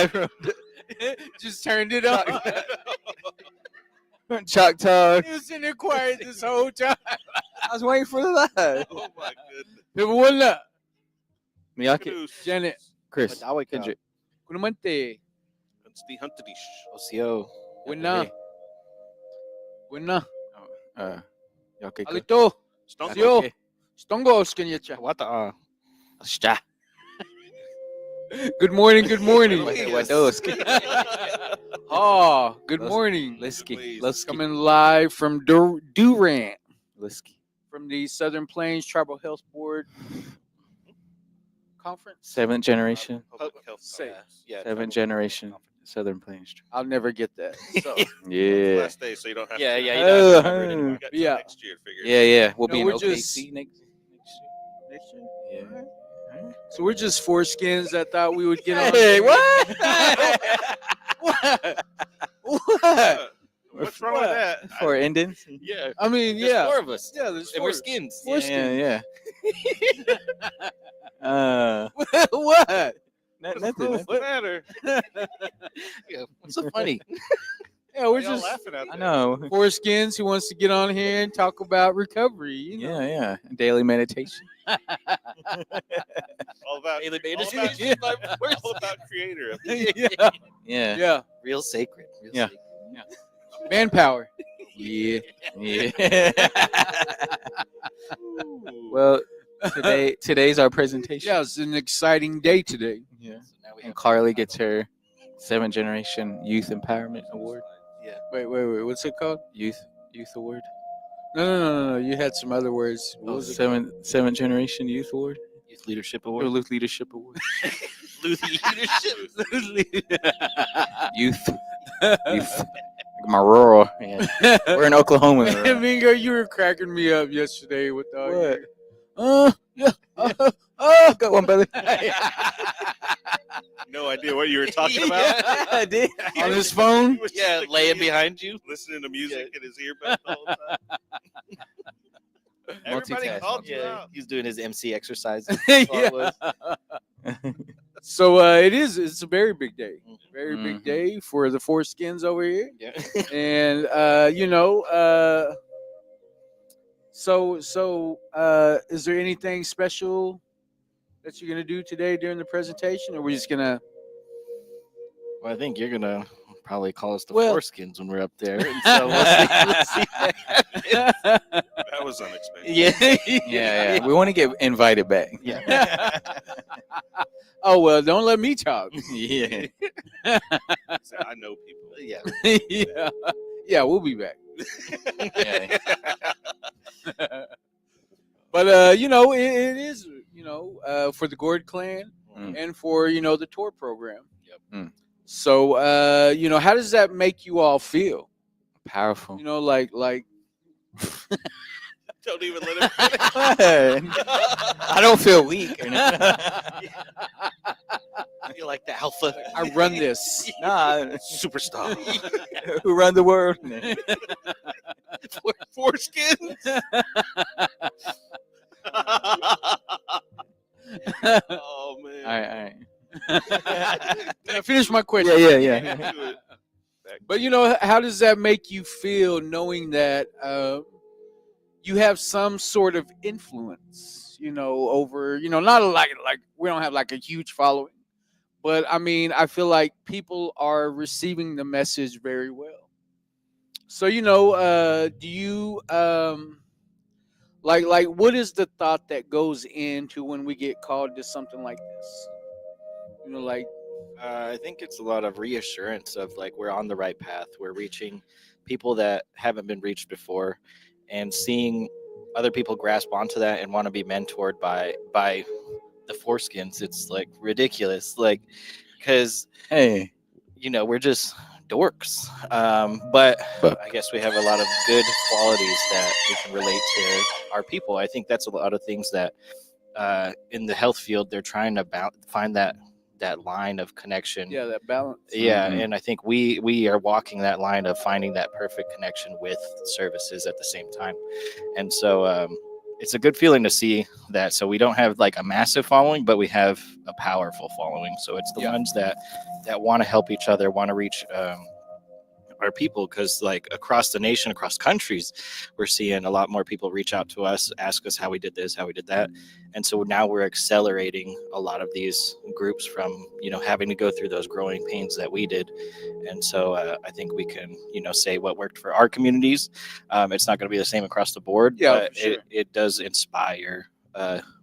live from Just turned it on. Choctaw. He was in there quiet this whole time. I was waiting for the live. Oh my goodness. Pero wala. Miyake. Janet. Chris. Madawi ka. Kendrick. Kunamante. Huntsy Huntadish. Osio. Wina. Wina. Okay. Alito. Stonko. Sio. Stongo skanyetcha. Wata. Shta. Good morning, good morning. Wadoski. Oh, good morning. Liski. Coming live from Durant Liski. from the Southern Plains Tribal Health Board Conference. 7th generation. Public health. Say. Yeah. 7th generation. Southern Plains. I'll never get that. So, Yeah. Last day, so you don't have Yeah, to. yeah. You don't have to remember it You anymore. got till Yeah. next year to figure Yeah, yeah. We'll No, be in we're OKC just- next year. Yeah. so we're just foreskins that thought we would get on. Hey, there. what? What? What? it. What's wrong with that? For Indians? Yeah. I mean, There's yeah. 4 of us. Yeah, there's And four. we're skins. Four Yeah, yeah. What? Nothing. What's the matter? Yeah. What's so funny? Yeah, we're Y'all just laughing at I that. know. foreskins who wants to get on here and talk about recovery. You know? Yeah. Daily meditation. All about, Daily all about, meditation. all about creator. Yeah. Yeah. Yeah. Real sacred. Real Yeah. sacred. Manpower. Yeah. Well, today's our presentation. Yeah, it's an exciting day today. Yeah. So now we And have Carly gets her 7th generation Youth Empowerment Award. Yeah. Wait. What's it called? Youth Award. No. You had some other words. What was it? Seventh generation Youth Award. Youth Leadership Or Award. Youth Leadership Award. Leadership. Youth. My rural. Yeah. We're in Oklahoma. Mingo, you were cracking me up yesterday with all What? your Got one, brother. No idea what you were talking about. I did. on his phone. He was just Yeah, like laying me, behind you. listening to music in his earbuds the whole time. Everybody Multitask. called you Yeah, out. he's doing his MC exercises. Yeah. So it's a very big day. Very big Mhm. day for the foreskins over here. Yeah. And so is there anything special that you're gonna do today during the presentation, or we're just gonna Well, I think you're gonna probably call us the Well- foreskins when we're up there. And so we'll see. That was unexpected. Yeah. We want to get invited back. Yeah. oh well, don't let me talk. Yeah. So I know people. Yeah. yeah, we'll be back. Yeah. But it is for the Gord clan Mm. and for the tour program. Yep. Mm. So how does that make you all feel? Powerful. Like Don't even let him finish. I don't feel weak. Or nothing. You're like the alpha. I run this. Nah, Superstar. who run the world? Foreskin. Oh man. All right. Can I finish my question? Yeah. Do it. But how does that make you feel knowing that you have some sort of influence, over, not like we don't have like a huge following, but I mean, I feel like people are receiving the message very well. So, do you like what is the thought that goes into when we get called to something like this? I think it's a lot of reassurance of like we're on the right path. We're reaching people that haven't been reached before, and seeing other people grasp onto that and want to be mentored by the foreskins. It's like ridiculous, like because Hey. we're just dorks. But I guess we have a lot of good qualities that we can relate to our people. I think that's a lot of things that in the health field they're trying to find that line of connection. Yeah, that balance. Yeah, Mhm. and I think we are walking that line of finding that perfect connection with services at the same time. And so it's a good feeling to see that. So we don't have like a massive following, but we have a powerful following. So it's the Yeah. ones that want to help each other, want to reach our people, because like across the nation, across countries, we're seeing a lot more people reach out to us, ask us how we did this, how we did that. And so now we're accelerating a lot of these groups from, having to go through those growing pains that we did. And so I think we can, say what worked for our communities. It's not going to be the same across the board, Yeah, but for sure. it does inspire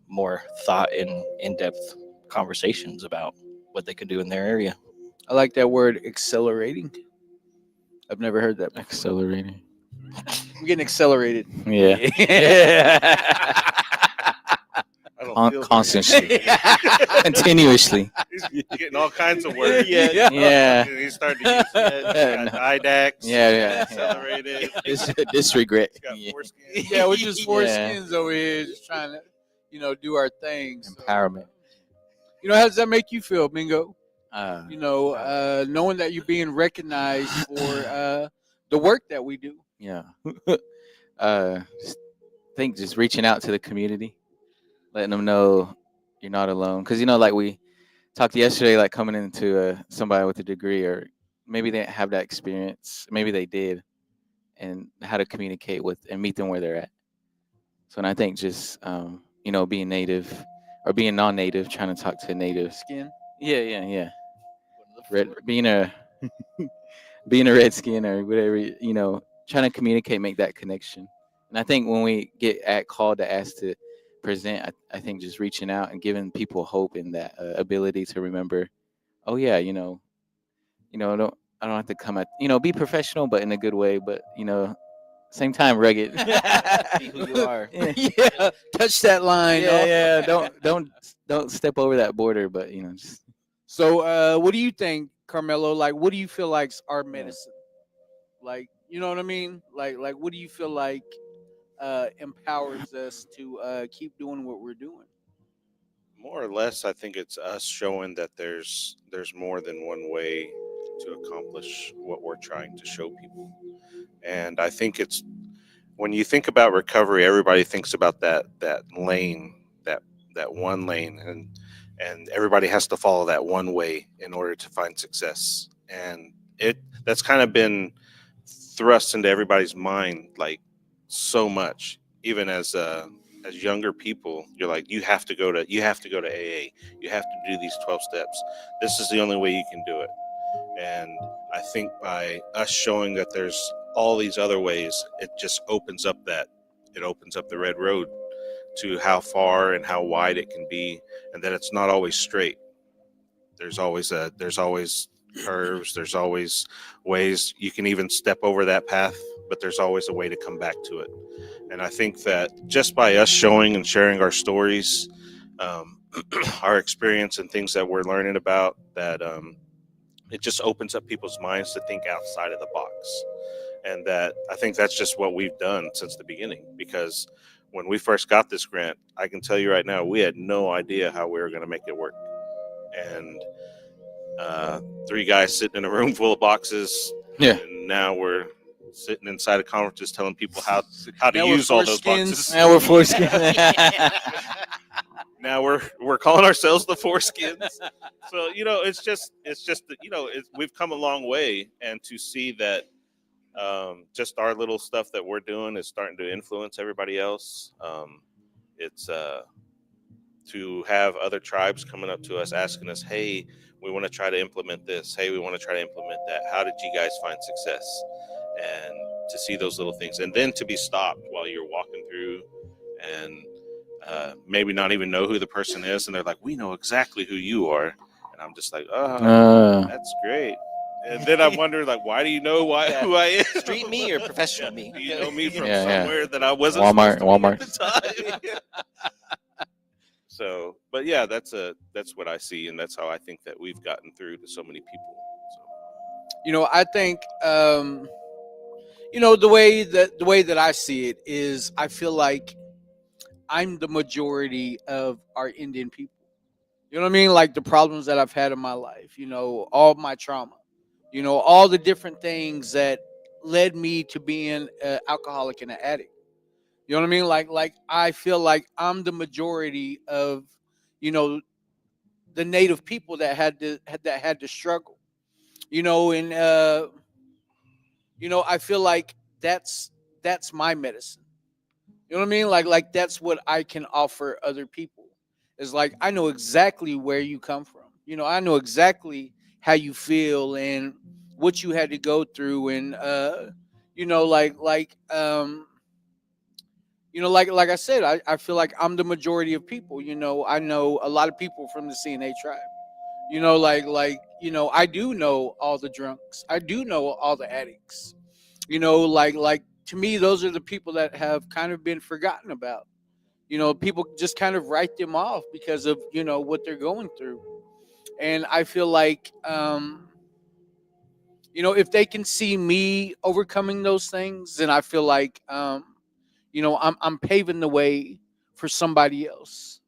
more thought and in-depth conversations about what they can do in their area. I like that word, accelerating. I've never heard that before. Accelerating. I'm getting accelerated. Yeah. I don't feel Constantly. Continuously. He's getting all kinds of words. Yeah. Yeah. And he's starting to use it. Didax. Yeah. Accelerated. Disregret. He's got Yeah. foreskin. Yeah, we're just four Yeah. skins over here, just trying to, do our thing. So, Empowerment. how does that make you feel, Mingo? Uh, Knowing that you're being recognized for the work that we do. yeah. Just think just reaching out to the community, letting them know you're not alone. Because like we talked yesterday, like coming into somebody with a degree, or maybe they didn't have that experience, maybe they did, and how to communicate with and meet them where they're at. So, and I think just being native or being non-native, trying to talk to natives. Skin. Yeah. Being a being a redskin or whatever, trying to communicate, make that connection. And I think when we get called to ask to present, I think just reaching out and giving people hope in that ability to remember, oh yeah, I don't have to come at, be professional, but in a good way, but same time rugged. Be who you are. Yeah, touch that line. Yeah. Don't step over that border, but just So, what do you think, Carmelo? Like, what do you feel like's our medicine? Like, you know what I mean? Like, what do you feel like empowers us to keep doing what we're doing? More or less, I think it's us showing that there's more than one way to accomplish what we're trying to show people. And I think it's when you think about recovery, everybody thinks about that lane, that one lane, and everybody has to follow that one way in order to find success. And that's kind of been thrust into everybody's mind like so much, even as younger people. You're like, you have to go to AA, you have to do these 12 steps, this is the only way you can do it. And I think by us showing that there's all these other ways, it just opens up the red road to how far and how wide it can be, and that it's not always straight. There's always curves, there's always ways you can even step over that path, but there's always a way to come back to it. And I think that just by us showing and sharing our stories, our experience and things that we're learning about, that it just opens up people's minds to think outside of the box. And that I think that's just what we've done since the beginning, because when we first got this grant, I can tell you right now, we had no idea how we were going to make it work. And 3 guys sitting in a room full of boxes. Yeah. And now we're sitting inside of conferences telling people how to Now we're use all those foreskins. boxes. now we're foreskin. Now we're calling ourselves the foreskins. So it's just we've come a long way, and to see that just our little stuff that we're doing is starting to influence everybody else. It's to have other tribes coming up to us asking us, hey, we want to try to implement this. Hey, we want to try to implement that. How did you guys find success? And to see those little things, and then to be stopped while you're walking through, and maybe not even know who the person is, and they're like, we know exactly who you are. And I'm just like, that's great. And then I wonder, like, why do you know who I am? Street me or professional me? Do you know me from Yeah. somewhere that I wasn't Walmart. supposed to be at the time? So, but yeah, that's what I see, and that's how I think that we've gotten through to so many people. So. I think the way that I see it is, I feel like I'm the majority of our Indian people. You know what I mean? Like the problems that I've had in my life, all my trauma, all the different things that led me to being an alcoholic and an addict. You know what I mean? Like I feel like I'm the majority of, you know, the native people that had to struggle. You know, and you know, I feel like that's that's my medicine. You know what I mean? Like that's what I can offer other people. Is like I know exactly where you come from. You know, I know exactly how you feel and what you had to go through and you know you know like I said, I feel like I'm the majority of people. You know, I know a lot of people from the CNA tribe. You know, you know, I do know all the drunks. I do know all the addicts. You know, like to me, those are the people that have kind of been forgotten about. You know, people just kind of write them off because of, you know, what they're going through. And I feel like you know, if they can see me overcoming those things, then I feel like you know, I'm paving the way for somebody else.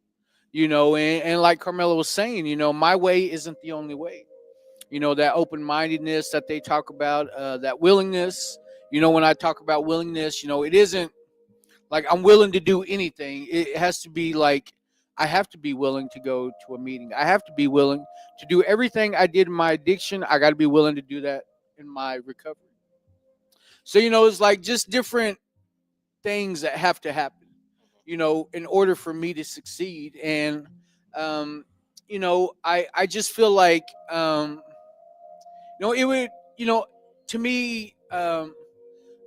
You know, and like Carmela was saying, you know, my way isn't the only way. You know, that open mindedness that they talk about, that willingness. You know, when I talk about willingness, you know, it isn't like I'm willing to do anything. It has to be like I have to be willing to go to a meeting. I have to be willing to do everything I did in my addiction. I got to be willing to do that in my recovery. So, you know, it's like just different things that have to happen, you know, in order for me to succeed. And, um, you know, I just feel like, you know, it would, you know, to me, the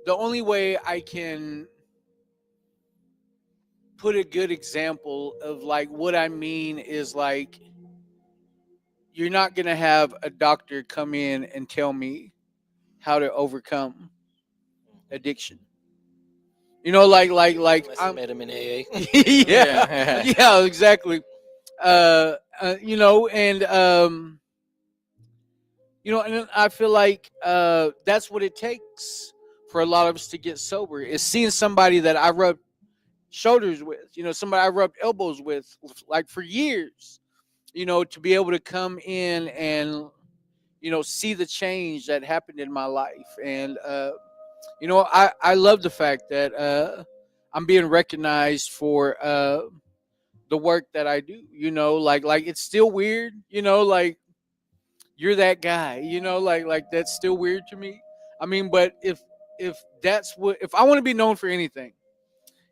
only way I can put a good example of like what I mean is like you're not gonna have a doctor come in and tell me how to overcome addiction. You know, Unless you I'm met him in AA. yeah, Yeah. yeah, exactly. You know, and you know, and I feel like that's what it takes for a lot of us to get sober is seeing somebody that I rub shoulders with, you know, somebody I rubbed elbows with like for years, you know, to be able to come in and, you know, see the change that happened in my life. And, you know, I love the fact that I'm being recognized for the work that I do, you know, like it's still weird, you know, like you're that guy, you know, like that's still weird to me. I mean, but if that's what, if I want to be known for anything,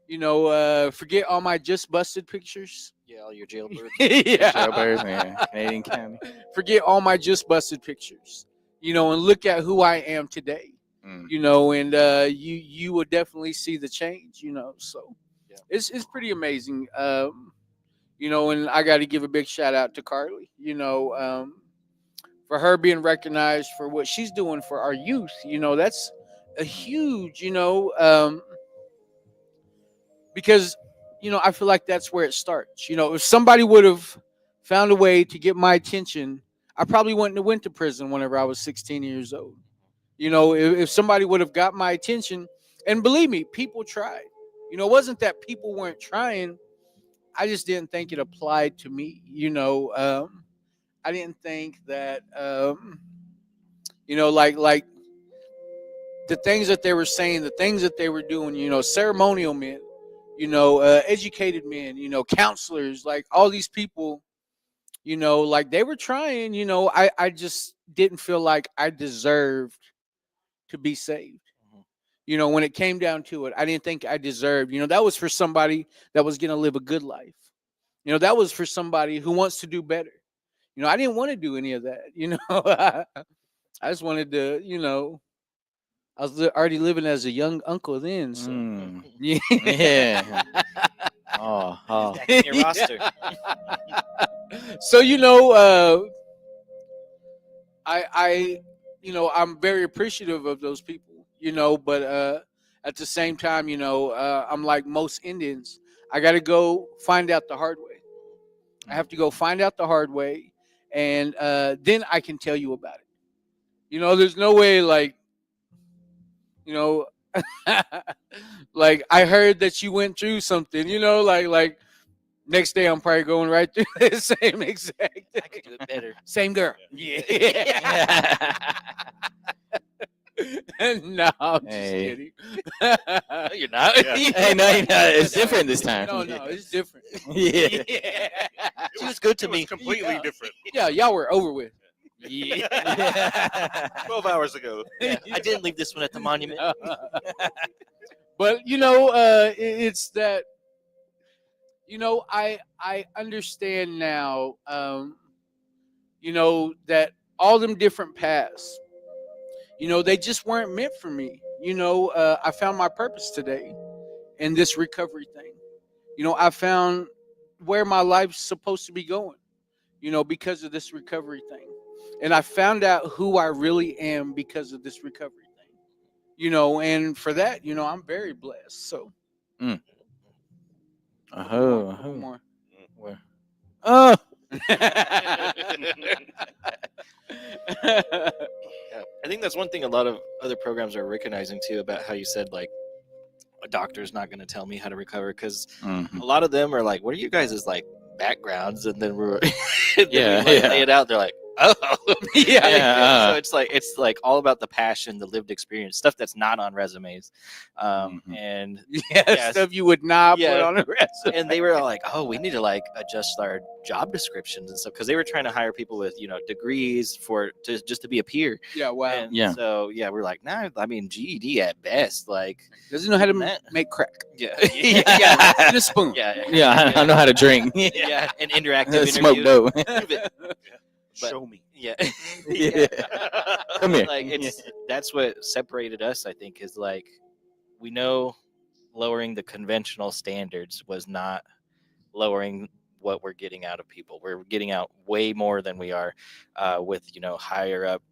you know, forget all my just busted pictures. Yeah, all your jailbirds. The jailbirds, Yeah. yeah. Canadian County. Forget all my just busted pictures. You know, and look at who I am today. Mm. You know, and you will definitely see the change. You know, so Yeah. it's pretty amazing. You know, and I got to give a big shout out to Carly. You know, for her being recognized for what she's doing for our youth. You know, that's a huge. You know, because you know I feel like that's where it starts. You know, if somebody would have found a way to get my attention, I probably wouldn't have went to prison whenever I was 16 years old. You know, if somebody would have got my attention, and believe me, people tried. You know, it wasn't that people weren't trying. I just didn't think it applied to me. You know, I didn't think that you know, like the things that they were saying, the things that they were doing. You know, ceremonial men, you know, educated men, you know, counselors, like all these people, you know, like they were trying, you know, I just didn't feel like I deserved to be saved. Mhm. You know, when it came down to it, I didn't think I deserved, you know, that was for somebody that was going to live a good life. You know, that was for somebody who wants to do better. You know, I didn't want to do any of that, you know. I just wanted to, you know, I was already living as a young uncle then, so Mm. yeah. Yeah. Oh, oh. Stacking your roster. So you know, I, you know, I'm very appreciative of those people, you know, but at the same time, you know, I'm like most Indians. I got to go find out the hard way. I have to go find out the hard way, and then I can tell you about it. You know, there's no way, like, you know, like I heard that you went through something. You know, like next day I'm probably going right through the same exact I could do it better. same girl. Yeah. Yeah. No, I'm just Hey. kidding. No, you're not. Yeah. Hey, no, it's different this time. No, it's different. Yeah. She was good to It was me. completely Yeah. different. Yeah, y'all were over with. Yeah. 12 hours ago. Yeah, I didn't leave this one at the monument. But it's that I understand now. That all them different paths. They just weren't meant for me. I found my purpose today in this recovery thing. I found where my life's supposed to be going. Because of this recovery thing, and I found out who I really am because of this recovery thing. And for that, I'm very blessed. So. Oh, Couple more. Where? Oh. Yeah. I think that's one thing a lot of other programs are recognizing too about how you said like a doctor's not going to tell me how to recover because Mhm. a lot of them are like, what are you guys' like backgrounds? And then we're and Yeah, then we like yeah. lay it out. They're like, oh, Yeah, So it's like all about the passion, the lived experience, stuff that's not on resumes, Mhm. and Yeah, stuff you would not put Yeah. on a resume. and they were like, oh, we need to like adjust our job descriptions and stuff because they were trying to hire people with degrees just to be a peer. Yeah, wow. And Yeah. so we're like, nah, I mean GED at best, like Doesn't know how to That- make crack. yeah, Yeah, in a spoon. yeah, Yeah, I know how to drink. yeah, an interactive Smoke interview. dope. Prove it. But- Show me. Yeah, Yeah. Come here. like that's what separated us. I think is like we know lowering the conventional standards was not lowering what we're getting out of people. We're getting out way more than we are with higher up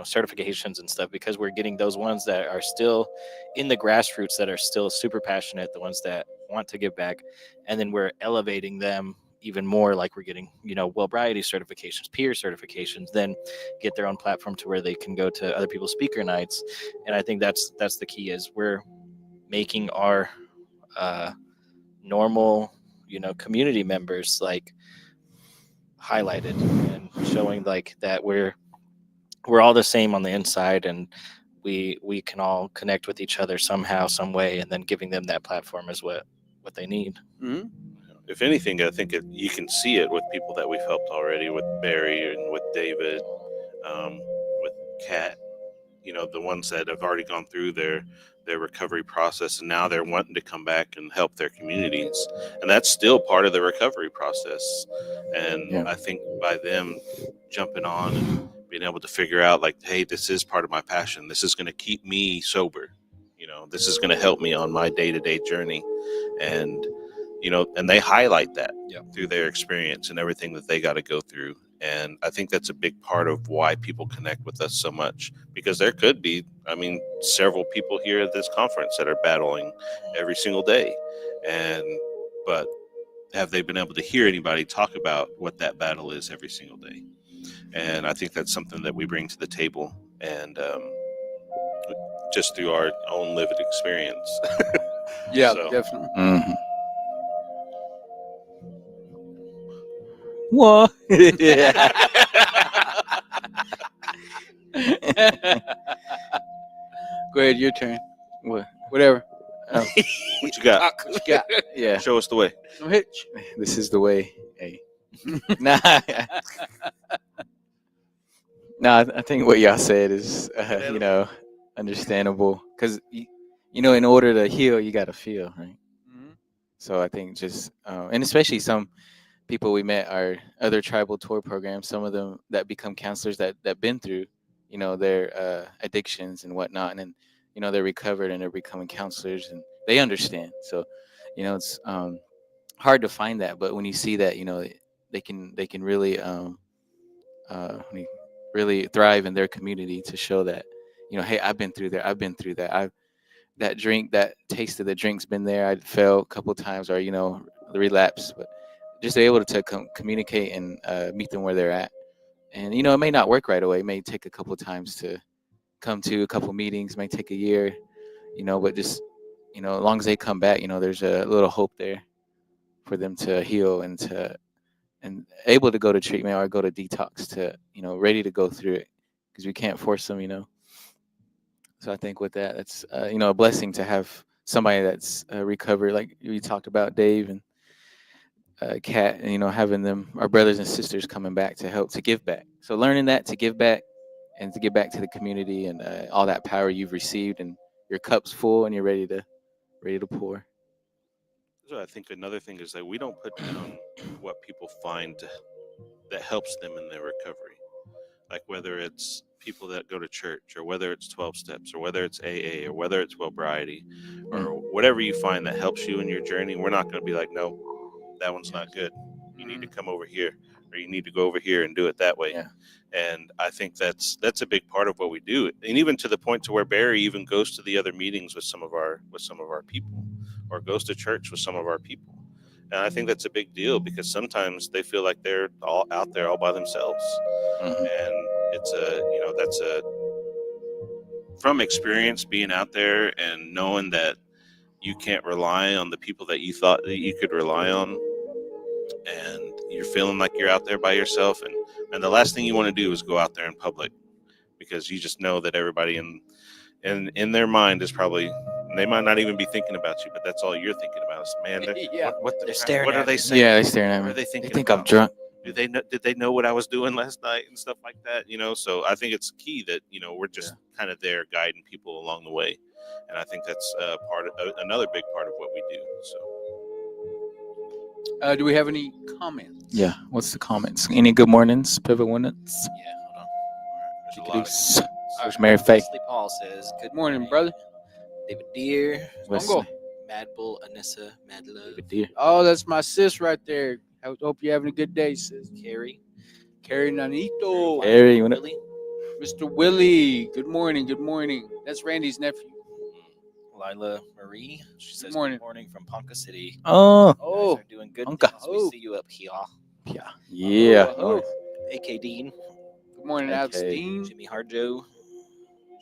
certifications and stuff because we're getting those ones that are still in the grassroots that are still super passionate, the ones that want to give back, and then we're elevating them even more, like we're getting Wellbriety certifications, peer certifications, then get their own platform to where they can go to other people's speaker nights. And I think that's the key is we're making our normal community members like highlighted and showing like that we're all the same on the inside and we can all connect with each other somehow, some way, and then giving them that platform is what they need. Mhm. If anything, I think you can see it with people that we've helped already, with Barry and with David, with Kat. The ones that have already gone through their recovery process, and now they're wanting to come back and help their communities, and that's still part of the recovery process. And Yeah. I think by them jumping on and being able to figure out, like, hey, this is part of my passion. This is going to keep me sober. This is going to help me on my day-to-day journey, and and they highlight that through their experience and everything that they got to go through. And I think that's a big part of why people connect with us so much, because there could be, several people here at this conference that are battling every single day. But have they been able to hear anybody talk about what that battle is every single day? And I think that's something that we bring to the table, and just through our own lived experience. Yeah, So- definitely. Mhm. What? Yeah. Go ahead, your turn. What? Whatever. Oh, What you got? What you got? yeah. Show us the way. No hitch. This is the way. Hey. Nah. No, I think what y'all said is, understandable. Because, in order to heal, you got to feel, right? Mhm. So I think just, and especially some people we met are other tribal tour programs, some of them that become counselors that been through, their addictions and whatnot. And then, they're recovered and they're becoming counselors and they understand. So, it's hard to find that. But when you see that, they can really, really thrive in their community to show that, hey, I've been through there. I've been through that. That taste of the drink's been there. I fell a couple times or, the relapse, but just able to communicate and meet them where they're at. And, it may not work right away. It may take a couple times to come to a couple meetings, it may take a year, but just, as long as they come back, there's a little hope there for them to heal and able to go to treatment or go to detox to, ready to go through it because we can't force them, So I think with that, it's a blessing to have somebody that's recovered, like we talked about, Dave and Kat, and having them, our brothers and sisters, coming back to help to give back. So learning that to give back and to give back to the community and all that power you've received, and your cup's full and you're ready to pour. So I think another thing is that we don't put down what people find that helps them in their recovery. Like whether it's people that go to church, or whether it's 12 steps, or whether it's AA, or whether it's Wellbriety, or whatever you find that helps you in your journey, we're not going to be like, no, that one's not good. You need to come over here, or you need to go over here and do it that way. Yeah. And I think that's a big part of what we do, and even to the point to where Barry even goes to the other meetings with some of our people, or goes to church with some of our people. And I think that's a big deal, because sometimes they feel like they're all out there all by themselves. And it's that's from experience, being out there and knowing that you can't rely on the people that you thought that you could rely on, and you're feeling like you're out there by yourself, and the last thing you want to do is go out there in public, because you just know that everybody in their mind is probably, they might not even be thinking about you, but that's all you're thinking about is, man, Yeah. They're staring what are at they me. saying? Yeah, they're staring at What me. are they thinking They think about? I'm drunk. Did they know what I was doing last night and stuff like that? So I think it's key that we're just kind of there guiding people along the way, and I think that's another big part of what we do. So Do we have any comments? Yeah. What's the comments? Any good mornings, Pivot Winnets? Yeah, hold on. there's a lot of Coach Mary Faye. Wesley Paul says, "Good Morning, brother. David Deer, Wesley. Mad Bull, Anissa, Mad Love, David Deer. Oh, that's my sis right there. I hope you're having a good day, sis. Carrie, Carrie Nanito. Harry, what up? Willie, Mr. Willie. Good morning. Good morning. That's Randy's nephew. Lila Marie. She says, morning. "Good morning from Ponca City. Oh, You Oh, guys are doing good Ponca. things. Oh. We see you up here." yeah. Yeah. Oh, AK Dean, good morning, Okay. Abstein. Jimmy Harjo,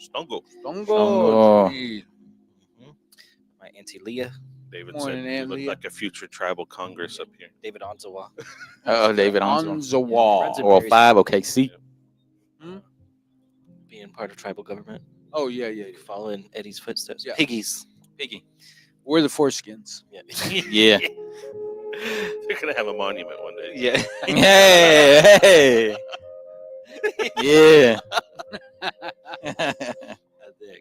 Stongo. Dongo. Stongo. Jimmy. my Auntie Leah, David Morning, said you Aunt look Leah. like a future tribal congress up here. David Onzawa, Oh, David On on the wall. Runs in Well, Barry's- 5 OKC. being part of tribal government, Oh, yeah, yeah, yeah. following Eddie's footsteps. Yeah. Piggies. Piggy. We're the foreskins. Yeah. Yeah. They're gonna have a monument one day. Yeah. Hey, hey. Yeah. The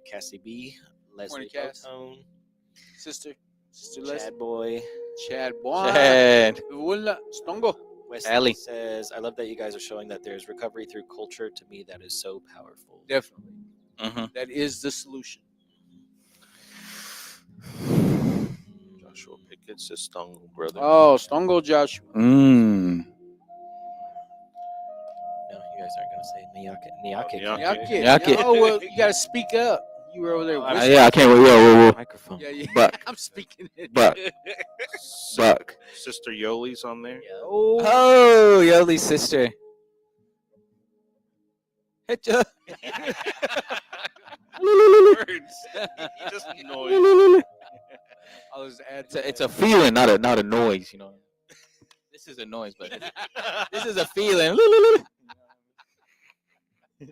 Cassie B, Leslie Cass. Botone, Sister Les. Chad Boy. Chad Boy. Chad. Wala. Stongo. Wesley Allie. says, "I love that you guys are showing that there's recovery through culture. To me, that is so powerful." Definitely. Mm-hmm. That is the solution. Joshua Pickett says Stongo, brother. Oh, Stongo Joshua. Mm. No, you guys aren't gonna say Niyake. Niyake. Nyake. Oh, well, you got to speak up. You were over there. Oh, whispering. Yeah, I can't. Whoa. Microphone. Yeah, yeah. Buck. I'm speaking it. Buck. Buck. Sister Yoli's on there. Yeah. Oh, Oh, Yoli's sister. Hit ya. He just noise. I was at It's a feeling, not a noise. This is a noise, but this is a feeling. It's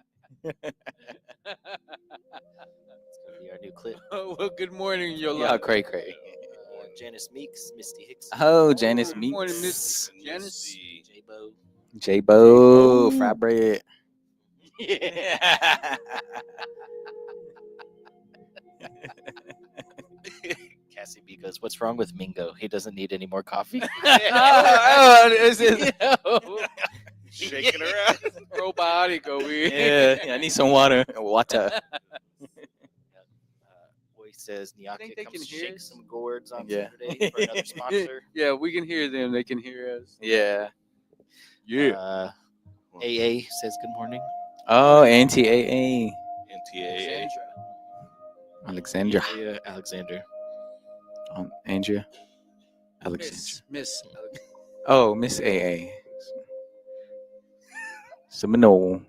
gonna be our new clip. Oh, well, good morning, Yeah, Yolanda. cray. Janice Meeks, Misty Hicks, Oh, Janice Good morning, Meeks. Miss Janice. J-Bo, J-Bo, fry bread. Cassie B goes, "What's wrong with Mingo? He doesn't need any more coffee." This is- Shaking her ass. Probiotic over here. yeah, I need some water. Water. Boy says, think "Niyake, they come can hear shake us? some gourds on Yeah. Saturday for another sponsor." Yeah, we can hear them. They can hear us. Yeah. AA says, "Good morning." Oh, Auntie AA. NTAA. Alexandra. Yeah, Alexander. Andrea. Alexandra. Miss. Oh, Miss AA. Seminole.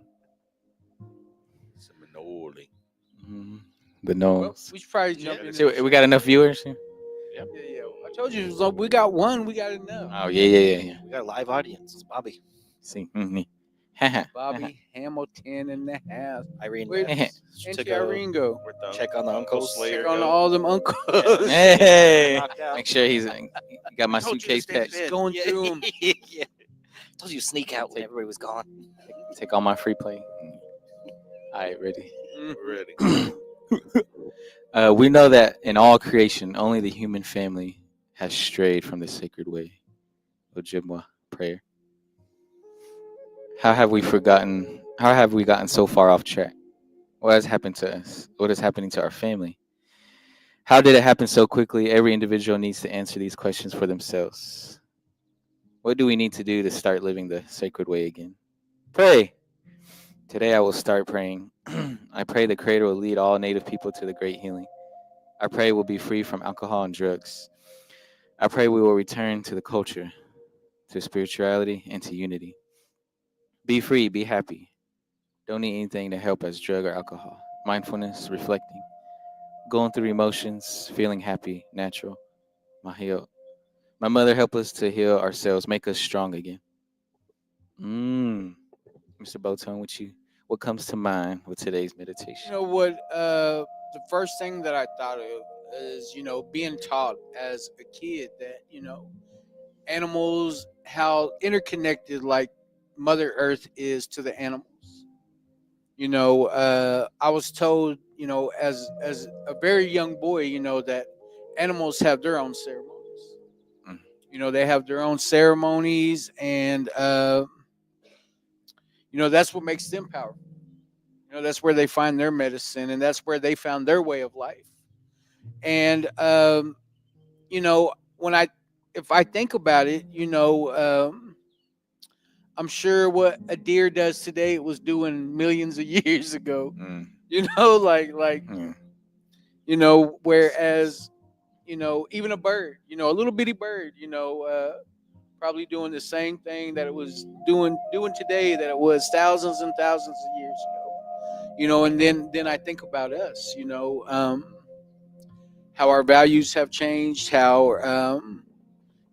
Seminole. The Well, nose. we should probably jump in. See, we got enough viewers here? Yeah. I told you, so we got one. We got enough. Oh, yeah. We got a live audience. It's Bobby. See. Bobby Hamilton in the house. Irene Wait, left. Auntie Took a Irene go. We're done. check on the uncles. Slayer Check on go. all them uncles. Hey, Knocked out. make sure he's got my Told you to suitcase stay in packed. bed. Going Yeah. through 'em. Yeah. Told you to sneak out when Take- everybody was gone. Take all my free play. All right, ready. We're ready. We know that in all creation, only the human family has strayed from the sacred way. Ojibwa prayer. How have we forgotten? How have we gotten so far off track? What has happened to us? What is happening to our family? How did it happen so quickly? Every individual needs to answer these questions for themselves. What do we need to do to start living the sacred way again? Pray. Today I will start praying. I pray the Creator will lead all Native people to the great healing. I pray we'll be free from alcohol and drugs. I pray we will return to the culture, to spirituality, and to unity. Be free, be happy. Don't need anything to help us, drug or alcohol. Mindfulness, reflecting, going through emotions, feeling happy, natural. My mother help us to heal ourselves, make us strong again. Mr. Botone, what comes to mind with today's You meditation? know what? The first thing that I thought of is, being taught as a kid that, animals, how interconnected like Mother Earth is to the animals. I was told, as a very young boy, that animals have their own ceremonies. Mm. They have their own ceremonies, and that's what makes them powerful. That's where they find their medicine, and that's where they found their way of life. And when if I think about it, I'm sure what a deer does today it was doing millions of years ago. Mm. Like Yeah. whereas even a bird, a little bitty bird, probably doing the same thing that it was doing today that it was thousands and thousands of years ago. And then I think about us, how our values have changed, how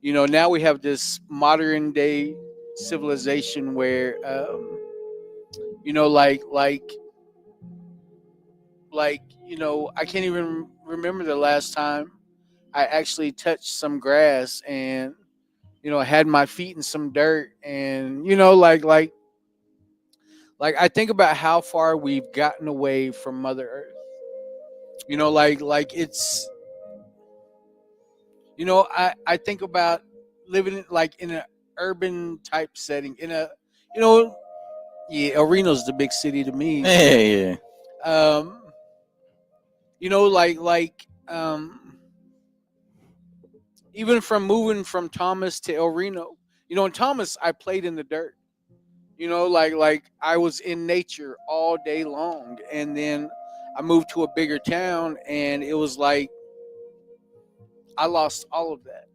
now we have this modern day civilization where like I can't even remember the last time I actually touched some grass and had my feet in some dirt, and like I think about how far we've gotten away from Mother Earth. Like it's I think about living like in an urban type setting in a you know yeah, El Reno's the big city to me. Yeah. Um, like even from moving from Thomas to El Reno, in Thomas I played in the dirt. Like I was in nature all day long, and then I moved to a bigger town, and it was like I lost all of that.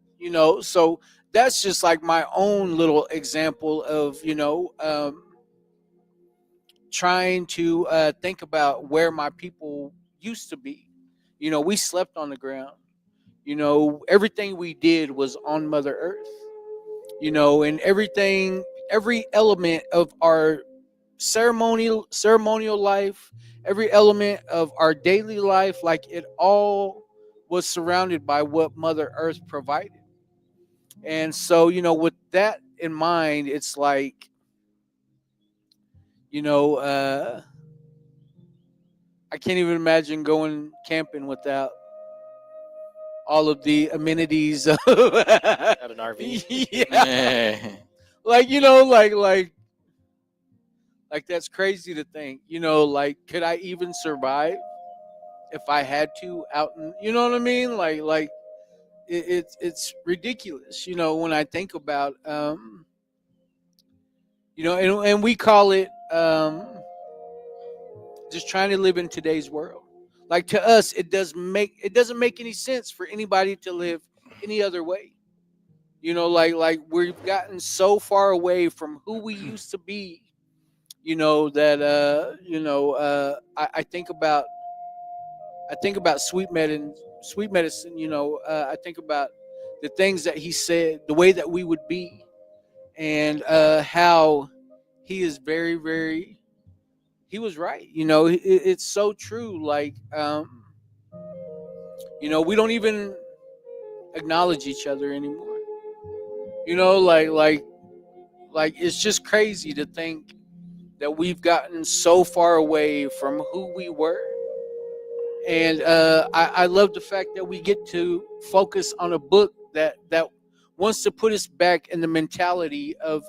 So that's just like my own little example of trying to think about where my people used to be. We slept on the ground. Everything we did was on Mother Earth. And every element of our ceremonial life, every element of our daily life, like it all was surrounded by what Mother Earth provided. And so, with that in mind, it's like, I can't even imagine going camping without all of the amenities of Got an RV. yeah. Like, like that's crazy to think. Like could I even survive if I had to out in, you know what I mean? Like it's ridiculous, when I think about and we call it just trying to live in today's world. Like to us, it doesn't make any sense for anybody to live any other way. Like we've gotten so far away from who we used to be. That I think about sweet medicine. I think about the things that he said, the way that we would be, and how he is very, very. He was right. You know, it's so true. Like, you know, we don't even acknowledge each other anymore. You know, like it's just crazy to think that we've gotten so far away from who we were. And I love the fact that we get to focus on a book that wants to put us back in the mentality of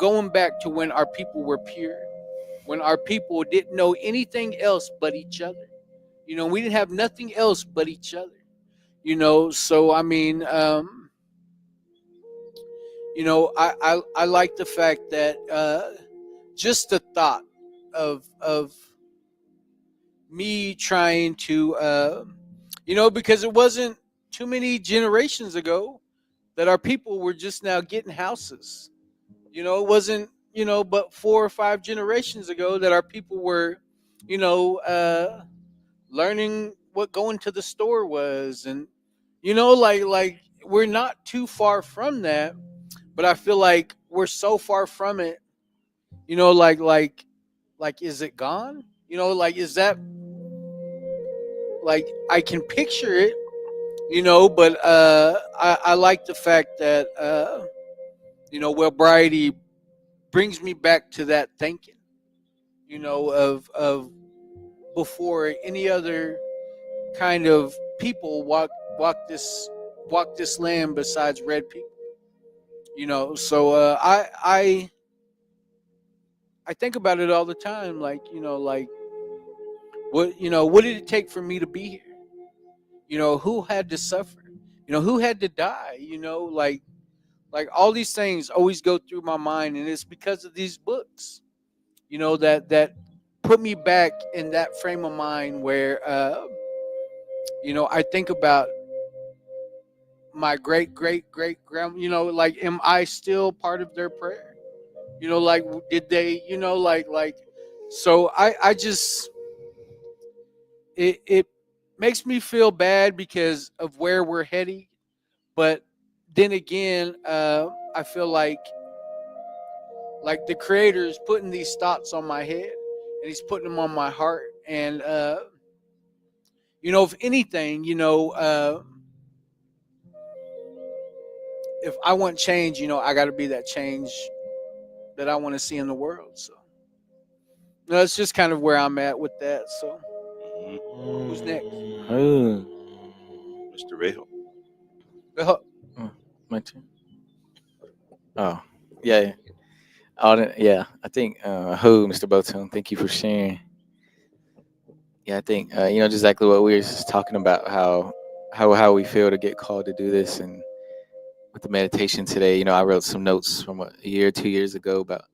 going back to when our people were pure, when our people didn't know anything else but each other. You know, we didn't have nothing else but each other. You know, so I mean, you know, I like the fact that just the thought of me trying to, you know, because it wasn't too many generations ago that our people were just now getting houses. You know, it wasn't, you know, but 4 or 5 generations ago that our people were, you know, learning what going to the store was, and you know, like we're not too far from that, but I feel like we're so far from it. You know, like is it gone? You know, like is that, like I can picture it, you know, but I like the fact that you know, well, Bridie brings me back to that thinking, you know, of before any other kind of people walk this walk this land besides red people, you know. So I think about it all the time, like, you know, like what, you know, what did it take for me to be here? You know, who had to suffer? You know, who had to die? You know, like all these things always go through my mind, and it's because of these books, you know, that put me back in that frame of mind where you know, I think about my great grand, you know, like am I still part of their prayer? You know, like did they, you know, like so I just it makes me feel bad because of where we're heading, but then again, I feel like the creator is putting these thoughts on my head, and he's putting them on my heart, and you know, if anything, you know, if I want change, you know, I got to be that change that I want to see in the world. So that's just kind of where I'm at with that. So who's next? Oh, Mr. Viejo. Uh, oh, my turn. Oh, yeah, yeah. Yeah, I think who, Mr. Botone, thank you for sharing. Yeah, I think you know, just exactly what we were just talking about, how we feel to get called to do this, and with the meditation today, you know, I wrote some notes from a year, 2 years ago about,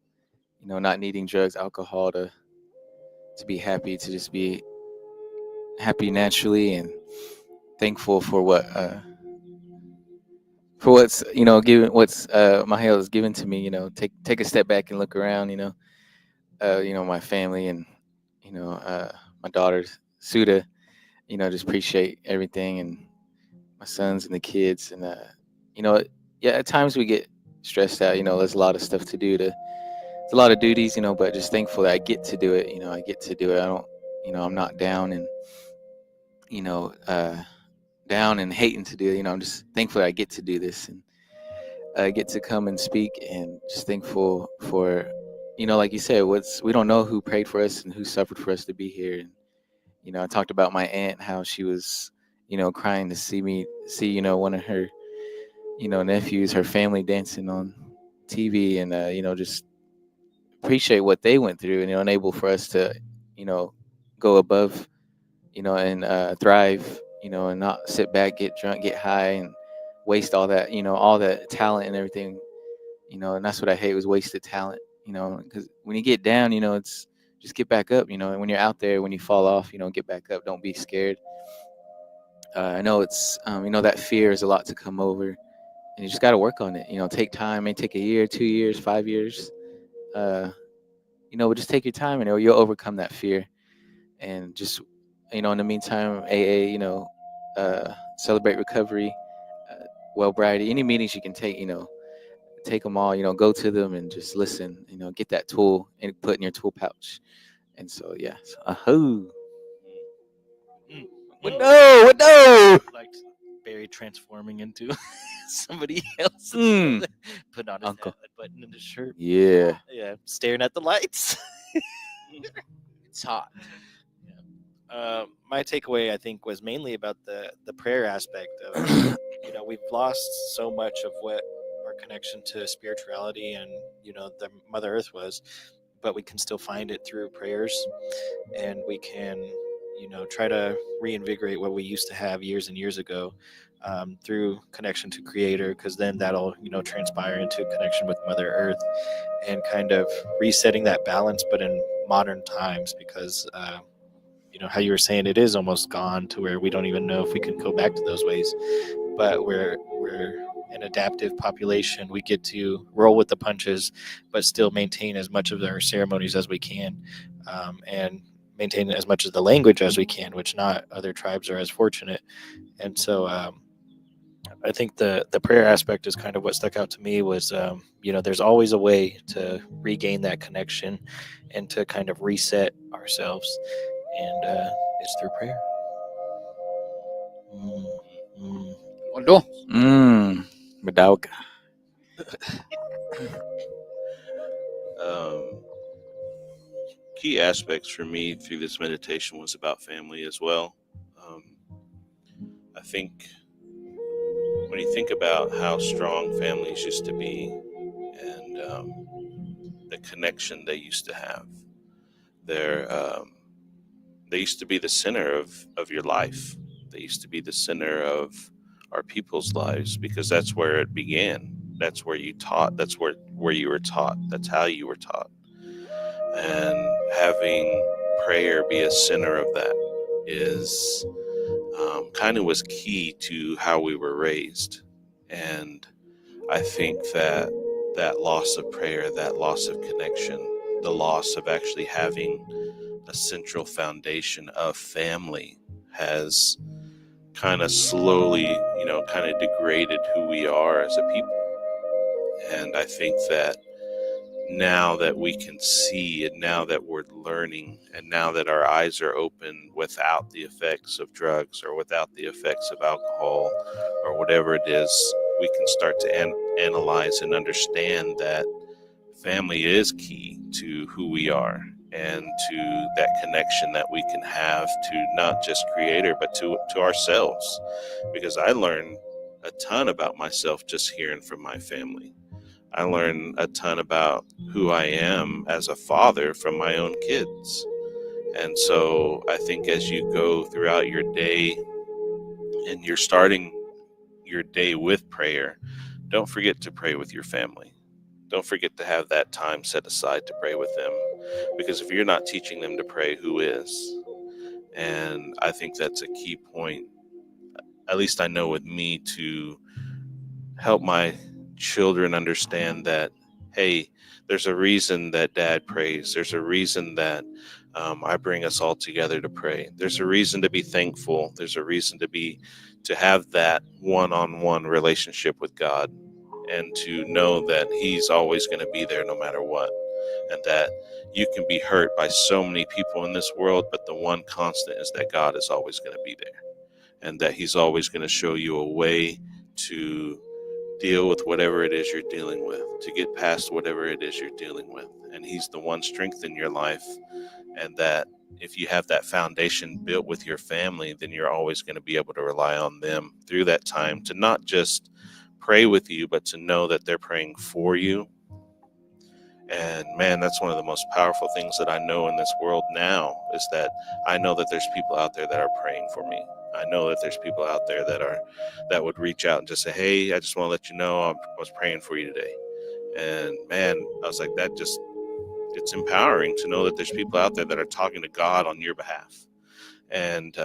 you know, not needing drugs, alcohol to be happy, to just be happy naturally, and thankful for what's, you know, given, what's my hell is given to me. You know, take a step back and look around. You know, my family, and you know, my daughter Suda. You know, just appreciate everything, and my sons and the kids, and you know, yeah, at times we get stressed out. You know, there's a lot of stuff to do. It's a lot of duties. You know, but just thankful that I get to do it. You know, I get to do it. I don't. You know, I'm not down, and you know, down and hating to do it. You know, I'm just thankful that I get to do this, and get to come and speak, and just thankful for, you know, like you said, what's, we don't know who prayed for us and who suffered for us to be here. And you know, I talked about my aunt, how she was, you know, crying to see, you know, one of her, you know, nephews, her family dancing on TV, and you know, just appreciate what they went through, and you know, enable for us to, you know, go above, you know, and thrive, you know, and not sit back, get drunk, get high, and waste all that, you know, all that talent and everything, you know. And that's what I hate, was wasted talent, you know, because when you get down, you know, it's just get back up, you know. And when you're out there, when you fall off, you know, get back up, don't be scared. I know it's, you know, that fear is a lot to come over, and you just got to work on it, you know. Take time, it may take a year, 2 years, 5 years, uh, you know, but just take your time, and you'll overcome that fear. And just, you know, in the meantime, AA, you know, celebrate recovery, well, Bridie, any meetings you can take, you know, take them all. Go to them and just listen. Get that tool and put in your tool pouch. And so yeah, what no, what no? Like Barry transforming into somebody else, put on his Uncle. button in his shirt. Yeah. Yeah, staring at the lights. It's hot. My takeaway, I think, was mainly about the prayer aspect of we've lost so much of what our connection to spirituality and the Mother Earth was, but we can still find it through prayers, and we can try to reinvigorate what we used to have years and years ago through connection to Creator, because then that'll transpire into connection with Mother Earth and kind of resetting that balance, but in modern times, because how you were saying, it is almost gone to where we don't even know if we can go back to those ways. But we're an adaptive population. We get to roll with the punches, but still maintain as much of our ceremonies as we can, and maintain as much of the language as we can, which not other tribes are as fortunate. And so I think the prayer aspect is kind of what stuck out to me was, there's always a way to regain that connection and to kind of reset ourselves. And it's through prayer. Ondo. Madauka. Key aspects for me through this meditation was about family as well. I think when you think about how strong families used to be and the connection they used to have, they used to be the center of your life. They used to be the center of our people's lives, because that's where it began. That's where you taught. That's where you were taught. That's how you were taught. And having prayer be a center of that is kind of was key to how we were raised. And I think that loss of prayer, that loss of connection, the loss of actually having a central foundation of family has kind of slowly, kind of degraded who we are as a people. And I think that now that we can see, and now that we're learning, and now that our eyes are open without the effects of drugs or without the effects of alcohol or whatever it is, we can start to analyze and understand that family is key to who we are and to that connection that we can have to not just Creator, but to ourselves. Because I learned a ton about myself just hearing from my family. I learned a ton about who I am as a father from my own kids. And so I think as you go throughout your day and you're starting your day with prayer, don't forget to pray with your family. Don't forget to have that time set aside to pray with them. Because if you're not teaching them to pray, who is? And I think that's a key point, at least I know with me, to help my children understand that, hey, there's a reason that Dad prays. There's a reason that I bring us all together to pray. There's a reason to be thankful. There's a reason to have that one-on-one relationship with God, and to know that He's always going to be there no matter what. And that you can be hurt by so many people in this world, but the one constant is that God is always going to be there. And that He's always going to show you a way to deal with whatever it is you're dealing with, to get past whatever it is you're dealing with. And He's the one strength in your life. And that if you have that foundation built with your family, then you're always going to be able to rely on them through that time to not just pray with you, but to know that they're praying for you. And man, that's one of the most powerful things that I know in this world now, is that I know that there's people out there that are praying for me. I know that there's people out there that would reach out and just say, hey, I just want to let you know I was praying for you today. And man, I was like, it's empowering to know that there's people out there that are talking to God on your behalf. And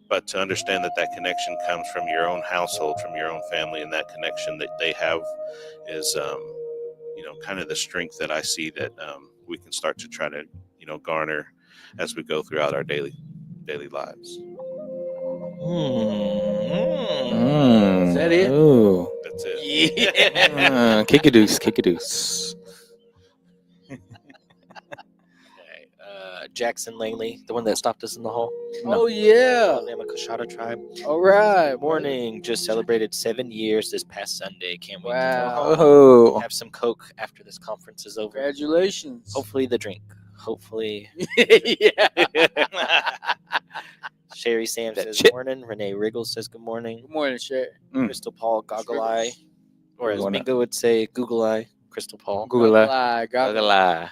but to understand that connection comes from your own household, from your own family, and that connection that they have is kind of the strength that I see that we can start to try to garner as we go throughout our daily lives. Is that it? Ooh. That's it. Yeah. Kick-a-deuce. Jackson Langley, the one that stopped us in the hall. Oh yeah. Namakoshada tribe. All right. Good morning. Just celebrated 7 years this past Sunday. Can't wait to go Wow. home. Oh, Have some Coke after this conference is over. Congratulations. Hopefully the drink. Hopefully. Yeah. Sherry Sam That says chip. morning. Renee Wriggles says good morning. Good morning, Shay. Crystal Paul Goggle Eye. Or as Going up. Mingo would say, Google Eye. Crystal Paul. Google that. Goggle Lie.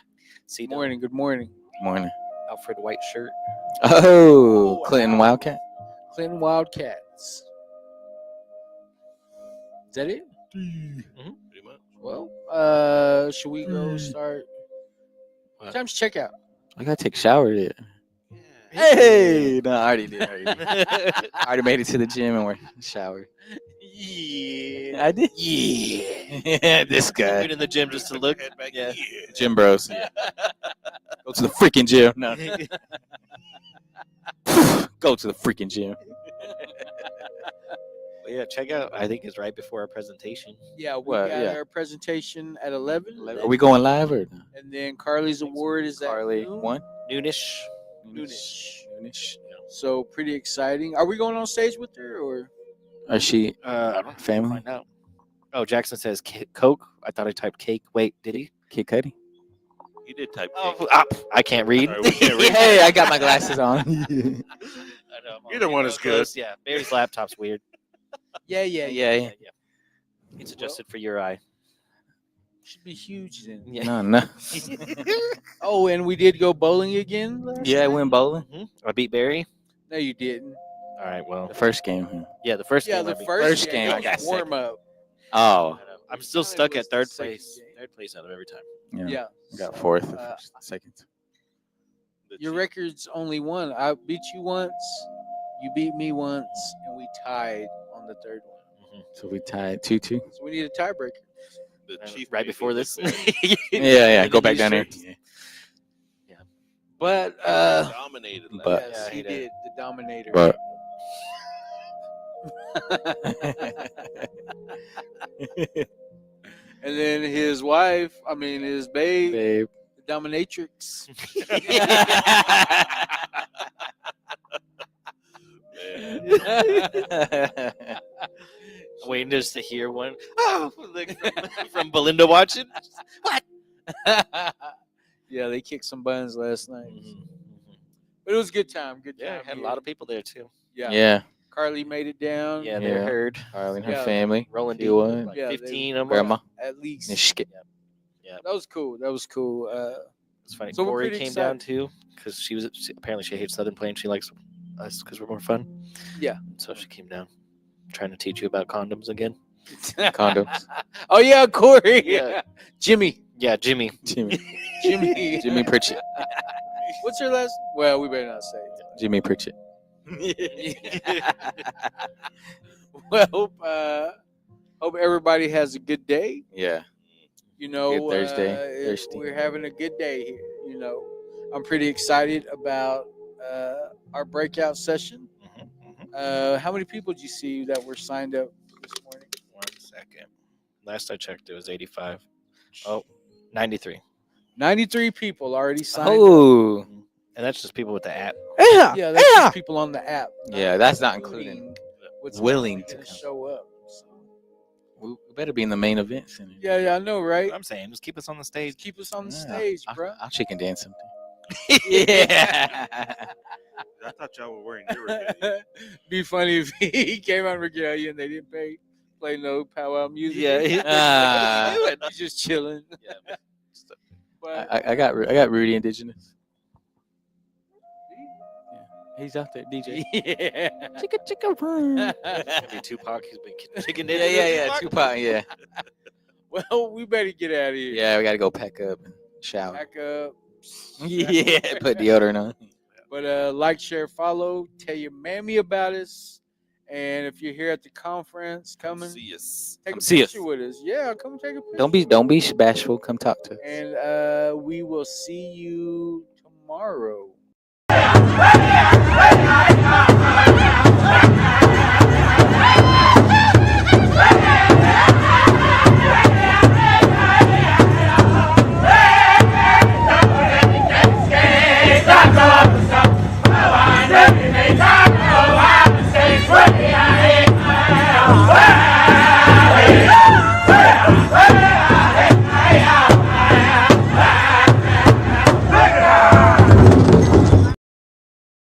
See Good morning. Good morning. Morning. Alfred White shirt. Oh, Clinton Wildcat. Clinton Wildcats. Is that it? Pretty much. Well, should we go start? What time's checkout? I gotta take a shower yet. Yeah. Hey, no, I already did. I already made it to the gym and we're showered. Yeah. I did. Yeah, this guy. Been in the gym just to look. Head back. Yeah. Gym bros. Go to the freaking gym. No. Go to the freaking gym. But yeah, check out. I think it's right before our presentation. Yeah, we Well, got yeah. our presentation at 11. Are we going live or no? And then Carly's award is at Carly noon. one? Noonish. Noonish. So pretty exciting. Are we going on stage with her or? Is she I don't family? find out. Oh, Jackson says Coke. I thought I typed cake. Wait, did he? Kid Cudi? You did type. Oh, I can't read. Sorry, we can't read. Hey, I got my glasses on. I know, I'm Either on- one is good. close. Yeah, Barry's laptop's weird. Yeah. yeah. It's adjusted for your eye. Should be huge then. Yeah. No. Oh, and we did go bowling again last Yeah, I night? went bowling. I beat Barry. No, you didn't. All right, well, The first game. yeah, the first Yeah, game. I the beat. first game, game I got warm up. Oh, I know. I'm still thought it stuck was at third the second place. game. Third place out of every time. yeah. Yeah. I got so, fourth, second. Your record's only one. I beat you once, you beat me once, and we tied on the third one. So we tied 2-2. So we need a tiebreaker. The chief Right made me before look this. bad. Yeah. Go back down there. But Dominated. last But- night. yes, Yeah, he he did. did the Dominator. But And then his wife, his babe, babe. the Dominatrix. Man. Waiting just to hear one. Oh, like from Belinda watching. Yeah, they kicked some buns last night. Mm-hmm. But it was a good time. Good time. Yeah, had a lot of people there too. Yeah. Yeah. Carly made it down. Yeah, they're Yeah. heard. Carly and her Yeah. family. Rolling She deep. won. Like Yeah, they- 15 of them. Grandma. At least. Nishke. That was cool. That was cool. It's funny. So we're Corey pretty came excited. down too because apparently she hates Southern Plain. She likes us because we're more fun. Yeah. So she came down, trying to teach you about condoms again. Condoms. Oh yeah, Corey. Yeah. Jimmy. Yeah, Jimmy. Jimmy. Jimmy. Jimmy Pritchett. What's your last? Well, we better not say it. Jimmy Pritchett. Well, hope everybody has a good day. Yeah. You know, Good Thursday. Thirsty. We're having a good day here. You know, I'm pretty excited about our breakout session. How many people did you see that were signed up this morning? 1 second. Last I checked, it was 85. Oh, 93. 93 people already signed up. Oh. And that's just people with the app. Yeah, that's just people on the app. Yeah, that's not including what's willing actually to gonna come. show up. So, We better be in the main event center. yeah, I know, right? I'm saying, just keep us on the stage. Keep us on the Yeah, stage, bro. I'll chicken dance something. Yeah. I thought y'all were wearing your regalia. Be funny if he came on regalia and they didn't play no powwow music. Ah. He's just chilling. Yeah. But I got Rudy Indigenous. Yeah, he's out there DJ. yeah. Chicka chicka run. It'd be Tupac. He's been chicken Yeah, dinner. Tupac. Yeah, Well, we better get out of here. yeah. We gotta go pack up and shower. Pack up. Yeah, put deodorant on. But like, share, follow. Tell your mammy about us. And if you're here at the conference, come and See us. take Come a see us. picture with us. Yeah, come take a picture. Don't be bashful. Come talk to us. And we will see you tomorrow. Hey! Woo!